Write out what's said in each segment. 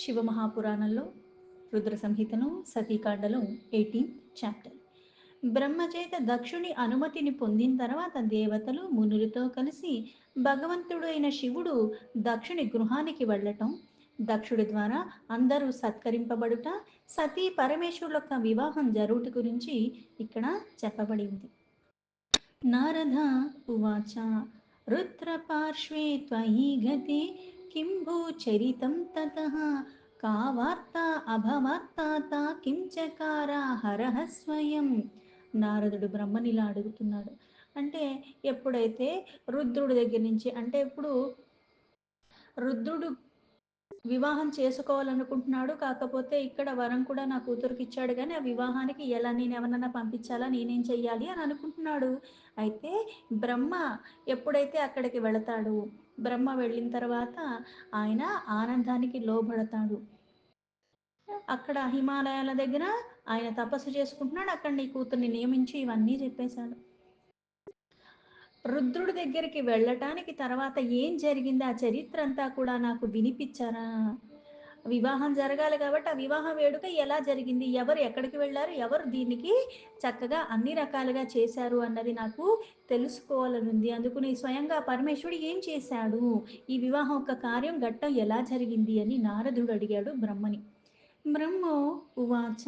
శివమహాపురాణంలో Rudra సంహితను సతీకాండలో 18th chapter. బ్రహ్మచేత దక్షుని అనుమతిని పొందిన తర్వాత దేవతలు మునులతో కలిసి భగవంతుడు అయిన శివుడు దక్షుని గృహానికి వెళ్ళటం, దక్షుడి ద్వారా అందరూ సత్కరింపబడుట, సతీ పరమేశ్వరుల యొక్క వివాహం జరుగుట గురించి ఇక్కడ చెప్పబడింది. నారద ఉవాచ రుద్రపార్శ్వే త్వయి గతే కిం భూచరితం తతః కా వార్తా అభవార్తాత కిం చకార హరః స్వయం. నారదుడు బ్రహ్మనిలా అడుగుతున్నాడు. అంటే ఎప్పుడైతే రుద్రుడి దగ్గర నుంచి అంటే ఇప్పుడు రుద్రుడు వివాహం చేసుకోవాలనుకుంటున్నాడు. కాకపోతే ఇక్కడ వరం కూడా నా కూతురికి ఇచ్చాడు కానీ ఆ వివాహానికి ఎలా నేను ఎవరన్నా పంపించాలా, నేనేం చెయ్యాలి అని అనుకుంటున్నాడు. అయితే బ్రహ్మ ఎప్పుడైతే అక్కడికి వెళతాడు, బ్రహ్మ వెళ్ళిన తర్వాత ఆయన ఆనందానికి లోబడతాడు. అక్కడ హిమాలయాల దగ్గర ఆయన తపస్సు చేసుకుంటున్నాడు. అక్కడ నీ కూతుర్ని నియమించి ఇవన్నీ చెప్పేశాడు. రుద్రుడి దగ్గరికి వెళ్ళటానికి తర్వాత ఏం జరిగింది ఆ చరిత్ర అంతా కూడా నాకు వినిపించారా? వివాహం జరగాలి కాబట్టి ఆ వివాహ వేడుక ఎలా జరిగింది, ఎవరు ఎక్కడికి వెళ్ళారు, ఎవరు దీనికి చక్కగా అన్ని రకాలుగా చేశారు అన్నది నాకు తెలుసుకోవాలనుంది. అందుకుని స్వయంగా పరమేశ్వరుడు ఏం చేశాడు, ఈ వివాహం యొక్క కార్యం ఘట్టం ఎలా జరిగింది అని నారదుడు అడిగాడు బ్రహ్మని. బ్రహ్మో ఉవాచ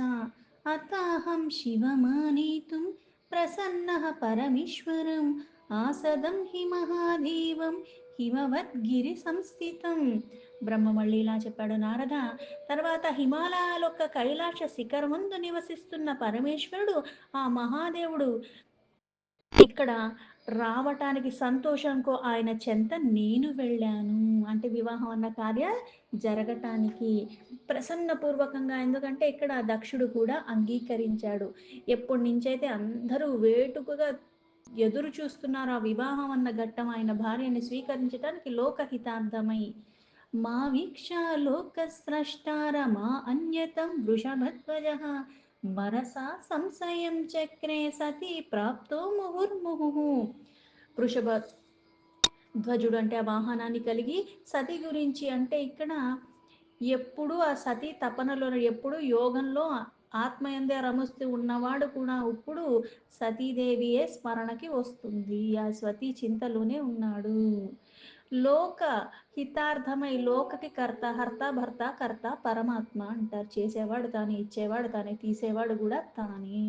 అతాహం శివమానేతుం ప్రసన్నః పరమేశ్వరం ఆసదం హి మహాదేవం హిమవద్గిరి సంస్థితం. బ్రహ్మ మళ్ళీ ఇలా చెప్పాడు, నారద, తర్వాత హిమాలయాల యొక్క కైలాస శిఖరం ముందు నివసిస్తున్న పరమేశ్వరుడు ఆ మహాదేవుడు ఇక్కడ రావటానికి సంతోషంకో ఆయన చెంత నేను వెళ్ళాను. అంటే వివాహం అన్న కార్య జరగటానికి ప్రసన్నపూర్వకంగా, ఎందుకంటే ఇక్కడ దక్షుడు కూడా అంగీకరించాడు. ఎప్పటి నుంచైతే అందరూ వేటుకగా ఎదురు చూస్తున్నారు ఆ వివాహం అన్న ఘట్టం ఆయన భార్యని స్వీకరించడానికి లోకహితార్థమై. మా వీక్ష లోకస్రష్టార మా అన్యతం వృషభధ్వజ మరసా సంశయం చక్రే సతి ప్రాప్తో ముహుర్ముహు. వృషభ ధ్వజుడు అంటే ఆ వాహనాన్ని కలిగి సతి గురించి అంటే ఇక్కడ ఎప్పుడు ఆ సతీ తపనలో ఎప్పుడు యోగంలో ఆత్మయందే రమిస్తూ ఉన్నవాడు కూడా ఇప్పుడు సతీదేవియే స్మరణకి వస్తుంది. ఆ సతీ చింతలోనే ఉన్నాడు. లోక హితార్థమై లోకకి కర్త, హర్త భర్త కర్త పరమాత్మ అంటారు. చేసేవాడు తానే, ఇచ్చేవాడు తానే, తీసేవాడు కూడా తానే.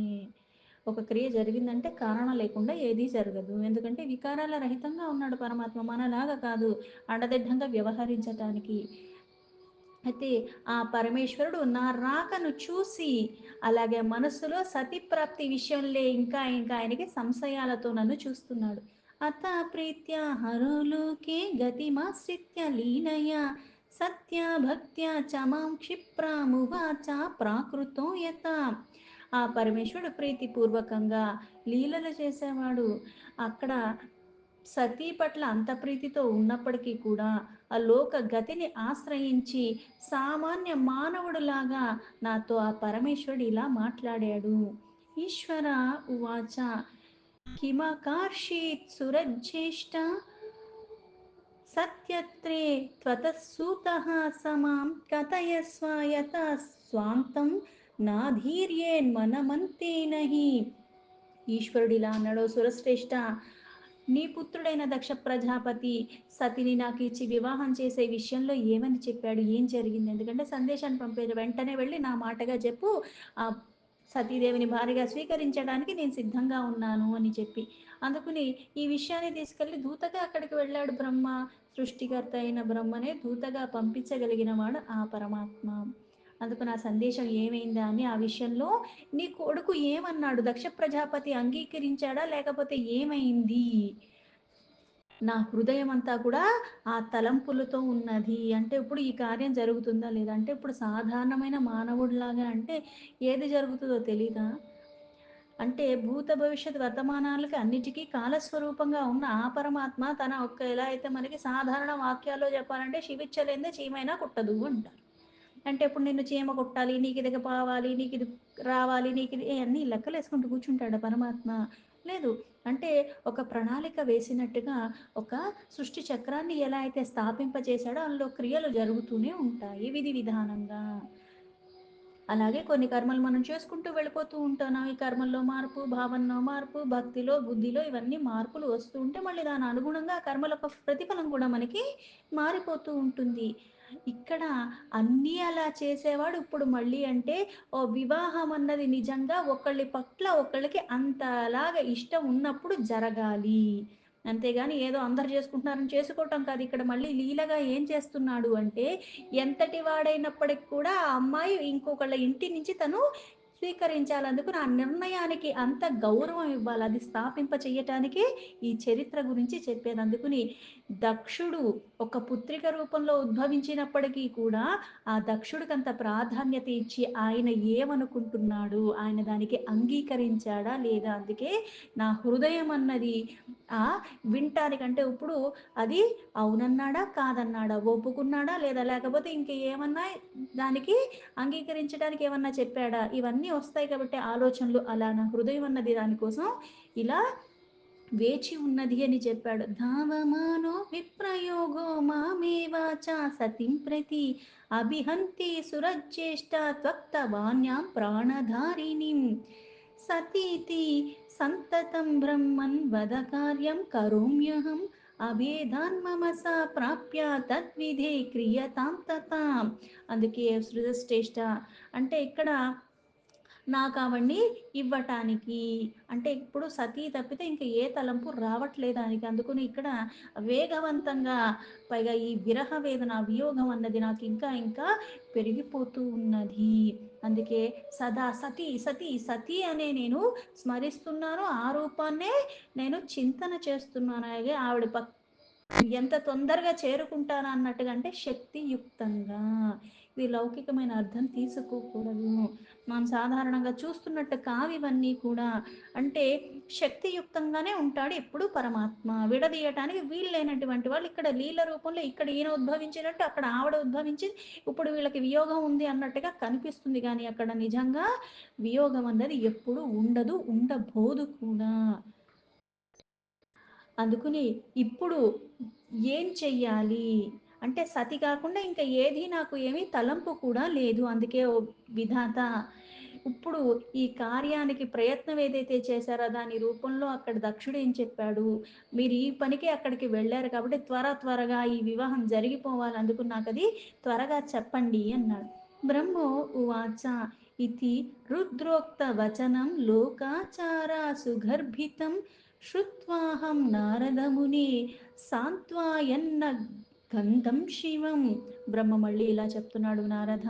ఒక క్రియ జరిగిందంటే కారణం లేకుండా ఏదీ జరగదు. ఎందుకంటే వికారాల రహితంగా ఉన్నాడు పరమాత్మ, మనలాగా కాదు అండదిడ్డంగా వ్యవహరించటానికి. అయితే ఆ పరమేశ్వరుడు నా రాకను చూసి అలాగే మనస్సులో సతీప్రాప్తి విషయంలో ఇంకా ఇంకా ఆయనకి సంశయాలతో నన్ను చూస్తున్నాడు. అత ప్రీత్య హరోలోకే గతిమాశ్రిత్య లీనయ సత్య భక్త్య చ మాం క్షిప్రామువాచ ప్రాకృతో యత. ఆ పరమేశ్వరుడు ప్రీతిపూర్వకంగా లీలలు చేసేవాడు. అక్కడ సతీ పట్ల అంత ప్రీతితో ఉన్నప్పటికీ కూడా ఆ లోక గతిని ఆశ్రయించి సామాన్య మానవుడులాగా నాతో ఆ పరమేశ్వరుడు ఇలా మాట్లాడాడు. ఈశ్వర ఉవాచ కిమకార్షీత్ సురజ్యేష్ఠ సత్యత్రే త్వతఃసూతః సమాం కథయస్వ యథా స్వాంతం నాధీర్యేన్మనమంతేనహి. ఈశ్వరుడు ఇలా అన్నాడు, సురశ్రేష్ఠ, నీ పుత్రుడైన దక్ష ప్రజాపతి సతిని నాకు ఇచ్చి వివాహం చేసే విషయంలో ఏమని చెప్పాడు, ఏం జరిగింది? ఎందుకంటే సందేశాన్ని పంపేది వెంటనే వెళ్ళి నా మాటగా చెప్పు, ఆ సతీదేవిని భార్యగా స్వీకరించడానికి నేను సిద్ధంగా ఉన్నాను అని చెప్పి. అందుకుని ఈ విషయాన్ని తీసుకెళ్ళి దూతగా అక్కడికి వెళ్ళాడు బ్రహ్మ. సృష్టికర్త అయిన బ్రహ్మనే దూతగా పంపించగలిగిన వాడు ఆ పరమాత్మ. అందుకు నా సందేశం ఏమైందా అని ఆ విషయంలో నీ కొడుకు ఏమన్నాడు, దక్ష ప్రజాపతి అంగీకరించాడా లేకపోతే ఏమైంది? నా హృదయం అంతా కూడా ఆ తలంపులతో ఉన్నది. అంటే ఇప్పుడు ఈ కార్యం జరుగుతుందా లేదా, అంటే ఇప్పుడు సాధారణమైన మానవుడిలాగా అంటే ఏది జరుగుతుందో తెలీదా? అంటే భూత భవిష్యత్ వర్తమానాలకి అన్నిటికీ కాలస్వరూపంగా ఉన్న ఆ పరమాత్మ తన ఒక్క ఎలా అయితే మనకి సాధారణ వాక్యాల్లో చెప్పాలంటే శివిచ్చలేందే చీమైనా కుట్టదు అంటారు. అంటే ఇప్పుడు నిన్ను చీమ కొట్టాలి, నీకు ఇది కావాలి, నీకు ఇది రావాలి, నీకు ఇది అన్నీ లెక్కలు వేసుకుంటూ కూర్చుంటాడు పరమాత్మ. లేదు, అంటే ఒక ప్రణాళిక వేసినట్టుగా ఒక సృష్టి చక్రాన్ని ఎలా అయితే స్థాపింపచేశాడో అందులో క్రియలు జరుగుతూనే ఉంటాయి విధి విధానంగా. అలాగే కొన్ని కర్మలు మనం చేసుకుంటూ వెళ్ళిపోతూ ఉంటున్నాం. ఈ కర్మల్లో మార్పు, భావనలో మార్పు, భక్తిలో, బుద్ధిలో ఇవన్నీ మార్పులు వస్తూ ఉంటే మళ్ళీ దాని అనుగుణంగా ఆ కర్మల యొక్క ప్రతిఫలం కూడా మనకి మారిపోతూ ఉంటుంది. ఇక్కడ అన్నీ అలా చేసేవాడు ఇప్పుడు మళ్ళీ అంటే వివాహం అన్నది నిజంగా ఒకళ్ళ పట్ల ఒకళ్ళకి అంతలాగా ఇష్టం ఉన్నప్పుడు జరగాలి. అంతేగాని ఏదో అందరూ చేసుకుంటున్నారని చేసుకోవటం కాదు. ఇక్కడ మళ్ళీ లీలగా ఏం చేస్తున్నాడు అంటే ఎంతటి వాడైనప్పటికి కూడా ఆ అమ్మాయి ఇంకొకళ్ళ ఇంటి నుంచి తను స్వీకరించాలి. అందుకు ఆ నిర్ణయానికి అంత గౌరవం ఇవ్వాలి. అది స్థాపింప చెయ్యటానికే ఈ చరిత్ర గురించి చెప్పేది. అందుకని దక్షుడు ఒక పుత్రిక రూపంలో ఉద్భవించినప్పటికీ కూడా ఆ దక్షుడికంత ప్రాధాన్యత ఇచ్చి ఆయన ఏమనుకుంటున్నాడు? ఆయన దానికి అంగీకరించాడా లేదా? అందుకే నా హృదయం అన్నది వినటానికంటే ఇప్పుడు అది అవునన్నాడా? కాదన్నాడా? ఒప్పుకున్నాడా? లేదా? లేకపోతే ఇంక ఏమన్నా దానికి అంగీకరించడానికి ఏమన్నా చెప్పాడా? ఇవన్నీ వస్తాయి కాబట్టి ఆలోచనలు అలా నా హృదయం అన్నది దానికోసం ఇలా వేచి ఉన్నది అని చెప్పాడు. ధావమానో విప్రయోగో మామేవాచ సతిం ప్రతి అభిహంతి సురజ్యేష్ఠ త్వక్తవాన్యాం ప్రాణధారిణిం సతీతి సంతతం బ్రహ్మన్ వద కార్యం కరోమ్యహం అభేదాన్ మమ సా ప్రాప్య తద్విధే క్రియతాం తతాం. అందుకే సృజశ్రేష్ఠ అంటే ఇక్కడ నాకు అవన్నీ ఇవ్వటానికి అంటే ఇప్పుడు సతీ తప్పితే ఇంక ఏ తలంపు రావట్లేదు దానికి. అందుకని ఇక్కడ వేగవంతంగా పైగా ఈ విరహ వేదన, వియోగం అన్నది నాకు ఇంకా ఇంకా పెరిగిపోతూ ఉన్నది. అందుకే సదా సతీ సతీ సతీ అనే నేను స్మరిస్తున్నాను. ఆ రూపాన్నే నేను చింతన చేస్తున్నాను. అలాగే ఆవిడ ఎంత తొందరగా చేరుకుంటాను అన్నట్టుగా అంటే శక్తియుక్తంగా. ఇది లౌకికమైన అర్థం తీసుకోకూడదు. మనం సాధారణంగా చూస్తున్నట్టు కావివన్నీ కూడా. అంటే శక్తియుక్తంగానే ఉంటాడు ఎప్పుడు పరమాత్మ. విడదీయటానికి వీల్లేనటువంటి వాళ్ళు ఇక్కడ లీల రూపంలో ఇక్కడ ఈయన ఉద్భవించినట్టు అక్కడ ఆవిడ ఉద్భవించింది. ఇప్పుడు వీళ్ళకి వియోగం ఉంది అన్నట్టుగా కనిపిస్తుంది గానీ అక్కడ నిజంగా వియోగం అన్నది ఎప్పుడు ఉండదు, ఉండబోదు కూడా. అందుకని ఇప్పుడు ఏం చెయ్యాలి? అంటే సతి కాకుండా ఇంకా ఏది నాకు ఏమీ తలంపు కూడా లేదు. అందుకే ఓ విధాత ఇప్పుడు ఈ కార్యానికి ప్రయత్నం ఏదైతే చేశారో దాని రూపంలో అక్కడ దక్షుడు ఏం చెప్పాడు? మీరు ఈ పనికే అక్కడికి వెళ్లారు కాబట్టి త్వరగా ఈ వివాహం జరిగిపోవాలి. అందుకు నాకది త్వరగా చెప్పండి అన్నాడు. బ్రహ్మో ఉవాచ ఇతి రుద్రోక్త వచనం లోకాచార సుగర్భితం శ్రుత్వాహం నారదముని సాంత్వాయన్న గంధం శివం. బ్రహ్మ మళ్ళీ ఇలా చెప్తున్నాడు నారద.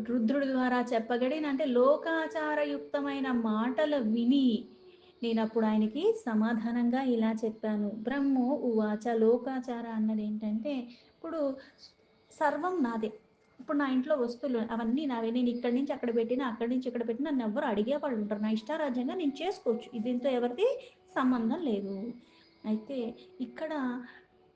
రుద్రుడి ద్వారా చెప్పగడిన అంటే లోకాచారయుక్తమైన మాటలు విని నేనప్పుడు ఆయనకి సమాధానంగా ఇలా చెప్పాను. బ్రహ్మో ఉవాచ లోకాచార అన్నది ఏంటంటే ఇప్పుడు సర్వం నాదే. ఇప్పుడు నా ఇంట్లో వస్తువులు అవన్నీ నావే. నేను ఇక్కడి నుంచి అక్కడ పెట్టినా, అక్కడి నుంచి ఇక్కడ పెట్టినా నన్ను ఎవ్వరు అడిగేవాళ్ళు ఉంటారు. నా ఇష్టారాజ్యంగా నేను చేసుకోవచ్చు. దీంతో ఎవరిది సంబంధం లేదు. అయితే ఇక్కడ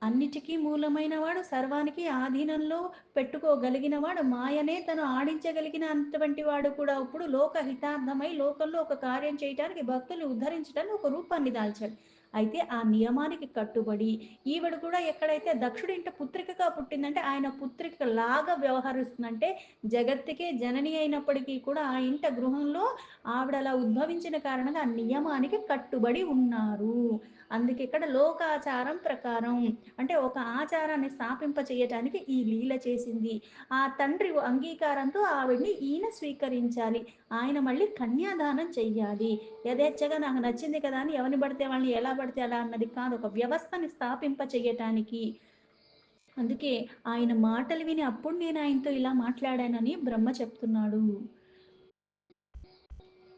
అన్నిటికీ మూలమైన వాడు, సర్వానికి ఆధీనంలో పెట్టుకోగలిగిన వాడు, మాయనే తను ఆడించగలిగినటువంటి వాడు కూడా ఇప్పుడు లోకహితార్థమై లోకంలో ఒక కార్యం చేయటానికి భక్తుల్ని ఉద్ధరించడానికి ఒక రూపాన్ని దాల్చాడు. అయితే ఆ నియమానికి కట్టుబడి ఈవిడ కూడా ఎక్కడైతే దక్షుడి ఇంట పుత్రికగా పుట్టిందంటే ఆయన పుత్రిక లాగా వ్యవహరిస్తుందంటే జగత్తుకే జనని అయినప్పటికీ కూడా ఆ ఇంట గృహంలో ఆవిడ అలా ఉద్భవించిన కారణంగా ఆ నియమానికి కట్టుబడి ఉన్నారు. అందుకే ఇక్కడ లోకాచారం ప్రకారం అంటే ఒక ఆచారాన్ని స్థాపింప చేయటానికి ఈ లీల చేసింది. ఆ తండ్రి అంగీకారంతో ఆవిడ్ని ఈయన స్వీకరించాలి. ఆయన మళ్ళీ కన్యాదానం చెయ్యాలి. యథేచ్ఛగా నాకు నచ్చింది కదా అని ఎవరిని పడితే వాళ్ళని ఎలా పడితే అలా అన్నది కాదు. ఒక వ్యవస్థని స్థాపింప చెయ్యటానికి. అందుకే ఆయన మాటలు విని అప్పుడు నేను ఆయనతో ఇలా మాట్లాడానని బ్రహ్మ చెప్తున్నాడు.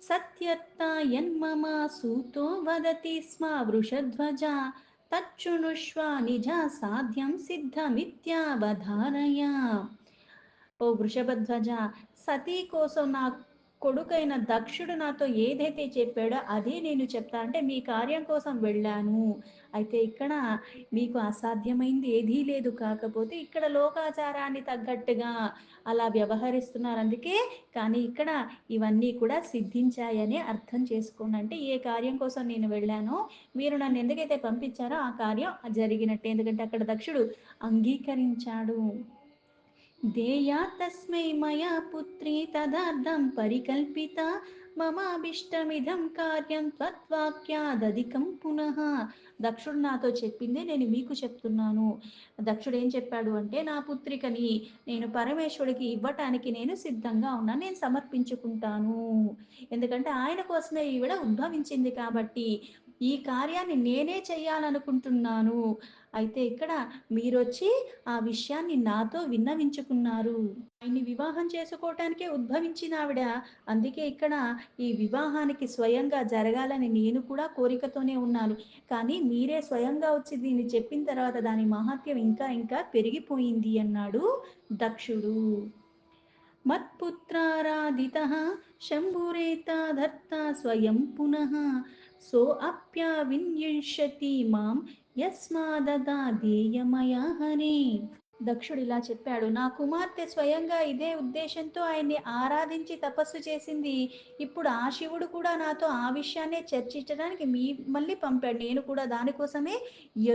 సత్యత్తాయన్మమ సూతో వదతి స్మ వృషధ్వజ తచ్చుణుష్వ నిజ సాధ్యం సిద్ధమిత్యావధారయ. ఓ వృషభధ్వజ సతీ కోసం కొడుకైన దక్షుడు నాతో ఏదైతే చెప్పాడో అదే నేను చెప్తా. అంటే మీ కార్యం కోసం వెళ్ళాను. అయితే ఇక్కడ మీకు అసాధ్యమైంది ఏదీ లేదు. కాకపోతే ఇక్కడ లోకాచారాన్ని తగ్గట్టుగా అలా వ్యవహరిస్తున్నారు అందుకే. కానీ ఇక్కడ ఇవన్నీ కూడా సిద్ధించాయని అర్థం చేసుకోండి. అంటే ఏ కార్యం కోసం నేను వెళ్ళానో మీరు నన్ను ఎందుకైతే పంపించారో ఆ కార్యం జరిగినట్టే. ఎందుకంటే అక్కడ దక్షుడు అంగీకరించాడు. దేయా తస్మై మయా పుత్రీ తదర్థం పరికల్పిత మమాభిష్టమిదం కార్యం త్వద్వాక్యాదధికం పునః. దక్షుడు నాతో చెప్పిందే నేను మీకు చెప్తున్నాను. దక్షుడు ఏం చెప్పాడు అంటే నా పుత్రికని నేను పరమేశ్వరుడికి ఇవ్వటానికి నేను సిద్ధంగా ఉన్నాను, నేను సమర్పించుకుంటాను. ఎందుకంటే ఆయన కోసమే ఈవిడ ఉద్భవించింది కాబట్టి ఈ కార్యాన్ని నేనే చేయాలనుకుంటున్నాను. అయితే ఇక్కడ మీరొచ్చి ఆ విషయాన్ని నాతో విన్నవించుకున్నారు. ఆయన్ని వివాహం చేసుకోవటానికే ఉద్భవించిన ఆవిడ. అందుకే ఇక్కడ ఈ వివాహానికి స్వయంగా జరగాలని నేను కూడా కోరికతోనే ఉన్నాను. కానీ మీరే స్వయంగా వచ్చి దీన్ని చెప్పిన తర్వాత దాని మహత్యం ఇంకా ఇంకా పెరిగిపోయింది అన్నాడు దక్షుడు. మత్పుత్రారాధితః శంభురేతాదత్తా స్వయం పునః సోऽప్యవిన్యష్యతి మాం యస్మాదదాదేయమయా హరే. దక్షుడు ఇలా చెప్పాడు, నా కుమార్తె స్వయంగా ఇదే ఉద్దేశంతో ఆయన్ని ఆరాధించి తపస్సు చేసింది. ఇప్పుడు ఆ శివుడు కూడా నాతో ఆ విషయాన్నే చర్చించడానికి మళ్ళీ పంపాడు. నేను కూడా దానికోసమే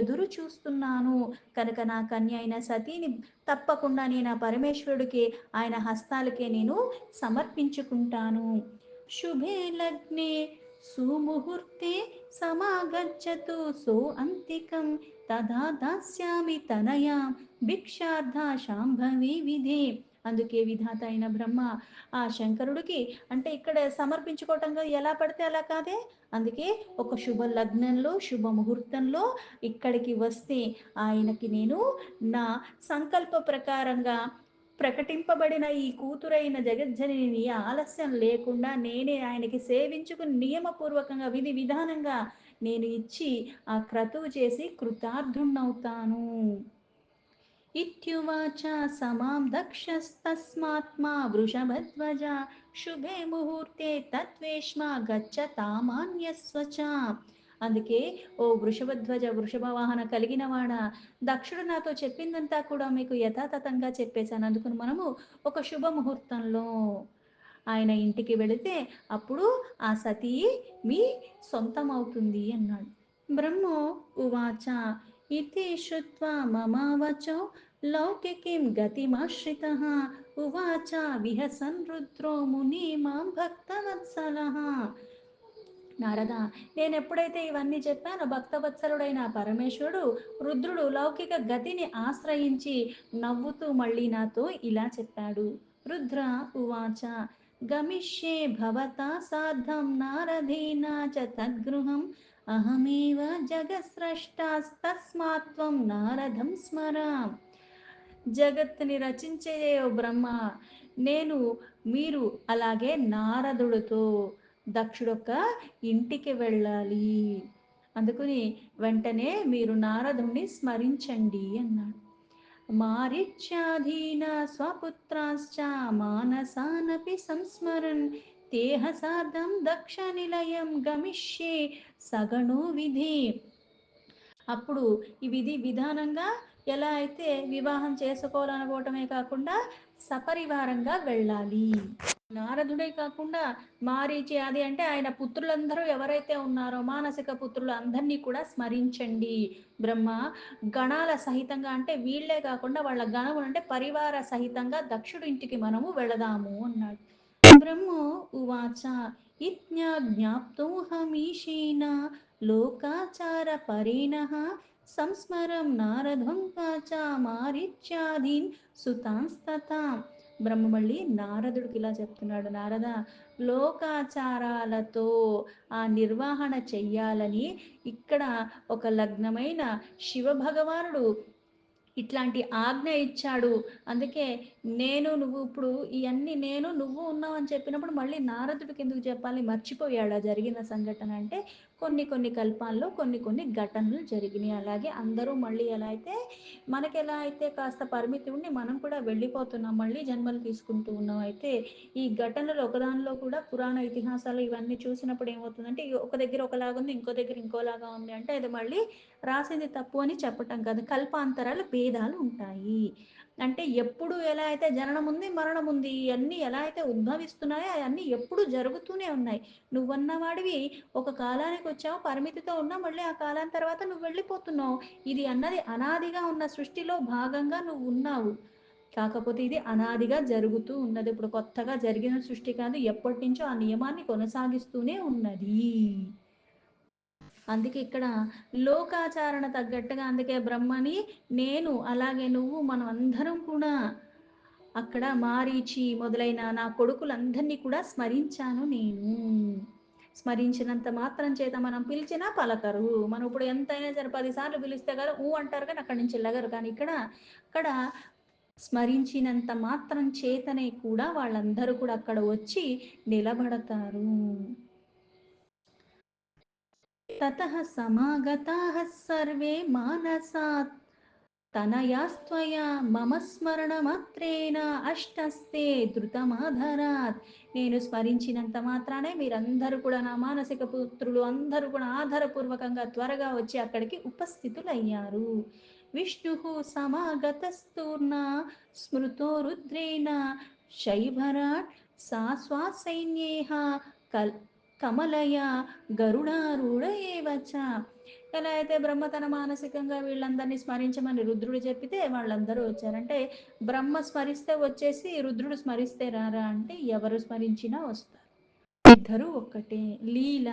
ఎదురు చూస్తున్నాను. కనుక నా కన్య అయిన సతీని తప్పకుండా నేను ఆ పరమేశ్వరుడికి ఆయన హస్తాలకే నేను సమర్పించుకుంటాను. శుభే లగ్నే సుముహూర్తే సమాగచ్చతు సో అంతికం తదా దాస్యామి తనయా భిక్షార్థ శాంభవి విధే. అందుకే విధాత అయిన బ్రహ్మ ఆ శంకరుడికి అంటే ఇక్కడ సమర్పించుకోవటంగా ఎలా పడితే అలా కాదే. అందుకే ఒక శుభ లగ్నంలో శుభ ముహూర్తంలో ఇక్కడికి వస్తే ఆయనకి నేను నా సంకల్ప ప్రకారంగా ప్రకటింపబడిన ఈ కూతురైన జగజ్జనని ఆలస్యం లేకుండా నేనే ఆయనకి సేవించుకుని నియమపూర్వకంగా విధి విధానంగా నేను ఇచ్చి ఆ క్రతువు చేసి కృతార్థుణ్ణవుతాను. ఇత్యువాచ సమాం దక్షస్తస్మాత్మా వృషభధ్వజ శుభే ముహూర్తే తత్వేష్మ గచ్చతామాన్యస్వచ. అందుకే ఓ వృషభధ్వజ వృషభ వాహన కలిగిన వాడ, దక్షుడు నాతో చెప్పిందంతా కూడా మీకు యథాతథంగా చెప్పేశాను. అందుకని మనము ఒక శుభముహూర్తంలో ఆయన ఇంటికి వెళితే అప్పుడు ఆ సతీ మీ సొంతం అవుతుంది అన్నాడు. బ్రహ్మో ఉవాచ ఇతి శ్రుత్వా మమావచో లౌకికీం గతిమాశ్రితః ఉవాచ విహసన్ రుద్రో ముని మాం భక్తవత్సలః. నారద, నేను ఎప్పుడైతే ఇవన్నీ చెప్పానో భక్తవత్సలుడైన పరమేశ్వరుడు రుద్రుడు లౌకిక గతిని ఆశ్రయించి నవ్వుతూ మళ్ళీ నాతో ఇలా చెప్పాడు. రుద్ర ఉవాచ గమిష్యే భవతా సార్ధం నారదేన చ తద్గృహం అహమేవ జగత్స్రష్టాస్తస్మాత్వం నారదం స్మర. జగత్తుని రచించే ఓ బ్రహ్మ, నేను మీరు అలాగే నారదుడితో దక్షుడొక్క ఇంటికి వెళ్ళాలి. అందుకని వెంటనే మీరు నారదుణ్ణి స్మరించండి అన్నాడు. మారిచ్యాధీన స్వపుత్రాశ్చ మానసానపి సంస్మరన్ తేహ సార్ధం దక్ష నిలయం గమిష్యే సగణో విధి. అప్పుడు ఈ విధి విధానంగా ఎలా అయితే వివాహం చేసుకోవాలనుకోవటమే కాకుండా సపరివారంగా వెళ్ళాలి. నారదుడే కాకుండా మారీచి అది అంటే ఆయన పుత్రులందరూ ఎవరైతే ఉన్నారో మానసిక పుత్రులు అందరినీ కూడా స్మరించండి. బ్రహ్మ గణాల సహితంగా అంటే వీళ్ళే కాకుండా వాళ్ళ గణములు అంటే పరివార సహితంగా దక్షుడి ఇంటికి మనము వెళదాము అన్నాడు. బ్రహ్మో ఉవాచ ఇజ్ఞాప్తోహమీశేన లోకాచార పరేణః సంస్మరం నారదం వాచ మారీచ్యాదీన్ సుతాంస్తతా. బ్రహ్మ మళ్ళీ నారదుడికి ఇలా చెప్తున్నాడు, నారద, లోకాచారాలతో ఆ నిర్వహణ చెయ్యాలని ఇక్కడ ఒక లగ్నమైన శివ భగవానుడు ఇట్లాంటి ఆజ్ఞ ఇచ్చాడు. అందుకే నేను నువ్వు ఇప్పుడు ఇవన్నీ నువ్వు ఉన్నావు అని చెప్పినప్పుడు మళ్ళీ నారదుడికి ఎందుకు చెప్పాలి, మర్చిపోయాడా జరిగిన సంఘటన అంటే కొన్ని కొన్ని కల్పాల్లో కొన్ని కొన్ని ఘటనలు జరిగినాయి. అలాగే అందరూ మళ్ళీ ఎలా అయితే మనకెలా అయితే కాస్త పరిమితి ఉండి మనం కూడా వెళ్ళిపోతున్నాం. మళ్ళీ జన్మలు తీసుకుంటూ ఉన్నాం. అయితే ఈ ఘటనలు ఒకదానిలో కూడా పురాణ ఇతిహాసాలు ఇవన్నీ చూసినప్పుడు ఏమవుతుందంటే ఒక దగ్గర ఒకలాగుంది. ఇంకో దగ్గర ఇంకోలాగా ఉంది అంటే అది మళ్ళీ రాసింది తప్పు అని చెప్పటం కాదు. కల్పాంతరాల భేదాలు ఉంటాయి. అంటే ఎప్పుడు ఎలా అయితే జననం ఉంది, మరణం ఉంది. ఇయన్నీ ఎలా అయితే ఉద్భవిస్తున్నాయో అయన్నీ ఎప్పుడూ జరుగుతూనే ఉన్నాయి. నువ్వన్నవాడివి ఒక కాలానికొచ్చావు, పరిమితితో ఉన్నావు. మళ్ళీ ఆ కాలం తర్వాత నువ్వు వెళ్ళిపోతున్నావు. ఇది అన్నది అనాదిగా ఉన్న సృష్టిలో భాగంగా నువ్వున్నావు. కాకపోతే ఇది అనాదిగా జరుగుతూ ఉన్నది. ఇప్పుడు కొత్తగా జరిగిన సృష్టి కాదు. ఎప్పటినుంచో ఆ నియమాన్ని కొనసాగిస్తూనే ఉన్నది. అందుకే ఇక్కడ లోకాచారణ తగ్గట్టుగా అందుకే బ్రహ్మని నేను అలాగే నువ్వు మనం అందరం కూడా అక్కడ మారీచి మొదలైన నా కొడుకులందరినీ కూడా స్మరించాను నేను. స్మరించినంత మాత్రం చేత మనం పిలిచినా పలకరు. మనం ఇప్పుడు ఎంతైనా సరే 10 సార్లు పిలిస్తే కదా ఊ అంటారు కానీ అక్కడి నుంచి లెగరు. కానీ అక్కడ స్మరించినంత మాత్రం చేతనే కూడా వాళ్ళందరూ కూడా అక్కడ వచ్చి నిలబడతారు. తతః సమాగతాః సర్వే మానసాత్ తనయాస్త్వయా మమ స్మరణమాత్రేణ అష్టస్తే ధృతమాధరాత్. నేను స్మరించినంత మాత్రానే మీరందరూ కూడా నా మానసిక పుత్రులు అందరూ కూడా ఆధారపూర్వకంగా త్వరగా వచ్చి అక్కడికి ఉపస్థితులయ్యారు. విష్ణు సమాగతస్తూర్ణ స్మృతో రుద్రేణ శైభరాట్ సా స్వాసైన్యేహ కల్ కమలయ గరుడారూఢ ఏవచ. ఎలా అయితే బ్రహ్మ తన మానసికంగా వీళ్ళందరినీ స్మరించమని రుద్రుడు చెప్పితే వాళ్ళందరూ వచ్చారంటే బ్రహ్మ స్మరిస్తే వచ్చేసి రుద్రుడు స్మరిస్తే రారా అంటే ఎవరు స్మరించినా వస్తారు. ఇద్దరు ఒక్కటే లీల.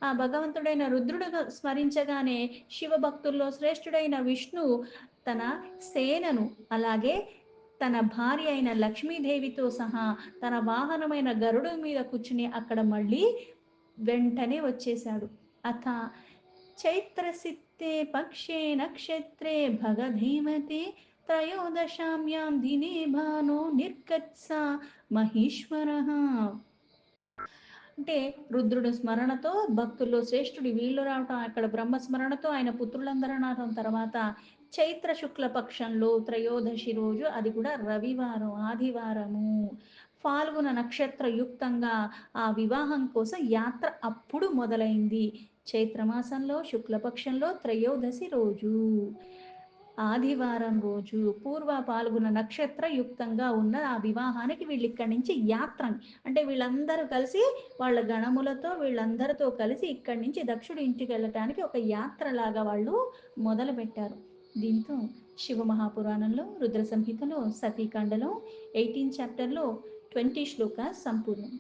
ఆ భగవంతుడైన రుద్రుడు స్మరించగానే శివభక్తుల్లో శ్రేష్ఠుడైన విష్ణు తన సేనను అలాగే తన భార్య అయిన లక్ష్మీదేవితో సహా తన వాహనమైన గరుడు మీద కూర్చుని అక్కడ మళ్ళీ వెంటనే వచ్చేశాడు. అథ చైత్రసిత్తే పక్షే నక్షత్రే భగధీమతే త్రయోదశామ్యాం దినే భానో నిర్గత్స మహేశ్వర. అంటే రుద్రుడు స్మరణతో భక్తుల్లో శ్రేష్ఠుడి వీళ్ళు రావటం అక్కడ బ్రహ్మ స్మరణతో ఆయన పుత్రులందరూ రావటం తర్వాత చైత్ర శుక్ల పక్షంలో త్రయోదశి రోజు అది కూడా రవివారం ఆదివారము ఫాల్గుణ నక్షత్ర యుక్తంగా ఆ వివాహం కోసం యాత్ర అప్పుడు మొదలైంది. చైత్రమాసంలో శుక్లపక్షంలో త్రయోదశి రోజు ఆదివారం రోజు పూర్వ పాల్గొన నక్షత్ర యుక్తంగా ఉన్న ఆ వివాహానికి వీళ్ళు ఇక్కడి నుంచి యాత్ర అంటే వీళ్ళందరూ కలిసి వాళ్ళ గణములతో వీళ్ళందరితో కలిసి ఇక్కడి నుంచి దక్షుడి ఇంటికి వెళ్ళటానికి ఒక యాత్రలాగా వాళ్ళు మొదలుపెట్టారు. దీంతో శివ మహాపురాణంలో రుద్ర సంహితలో సతీకాండలో 18 చాప్టర్లో 20 శ్లోక సంపూర్ణం.